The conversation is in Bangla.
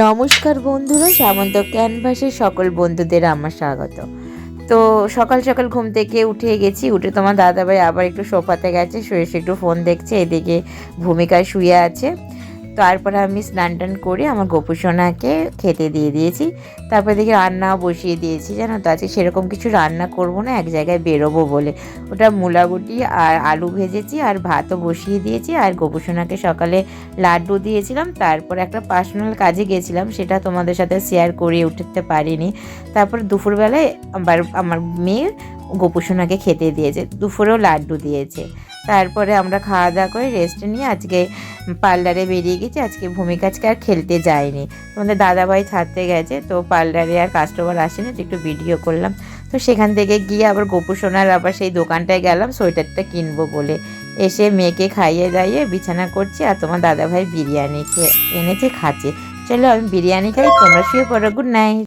নমস্কার বন্ধুরা, সামন্ত ক্যানভাসের সকল বন্ধুদের আমার স্বাগত। তো সকাল সকাল ঘুম থেকে উঠে গেছি। উঠে তোমার দাদাভাই আবার একটু সোফাতে গেছে, শুয়ে শুয়ে একটু ফোন দেখছে। এদিকে ভূমিকায় শুয়ে আছে। তারপরে আমি স্নান টান করে আমার গোপুসোনাকে খেতে দিয়ে দিয়েছি। তারপরে দেখি রান্নাও বসিয়ে দিয়েছি। জানো তো, আজকে সেরকম কিছু রান্না করব না, এক জায়গায় বেরোবো বলে। ওটা মূলাগুটি আর আলু ভেজেছি আর ভাতও বসিয়ে দিয়েছি। আর গোপুসোনাকে সকালে লাড্ডু দিয়েছিলাম। তারপর একটা পার্সোনাল কাজে গিয়েছিলাম, সেটা তোমাদের সাথে শেয়ার করে উঠতে পারিনি। তারপর দুপুরবেলায় আবার আমার মেয়ে গোপুসোনাকে খেতে দিয়েছে, দুপুরেও লাড্ডু দিয়েছে। তারপরে আমরা খাওয়া দাওয়া করে রেস্ট নিয়ে আজকে পার্লারে বেরিয়ে গেছি। আজকে ভূমিকা আজকে আর খেলতে যায়নি, তোমাদের দাদাভাই ছাড়তে গেছে। তো পার্লারে আর কাস্টমার আসেনি, তো একটু ভিডিও করলাম। তো সেখান থেকে গিয়ে আবার গোপুসোনার আবার সেই দোকানটায় গেলাম সোয়েটারটা কিনবো বলে। এসে মেয়েকে খাইয়ে দাইয়ে বিছানা করছি, আর তোমার দাদাভাই বিরিয়ানি এনেছে খাচ্ছে। চলো আমি বিরিয়ানি খাই, তোমরা শুয়ে পড়ো। Good night.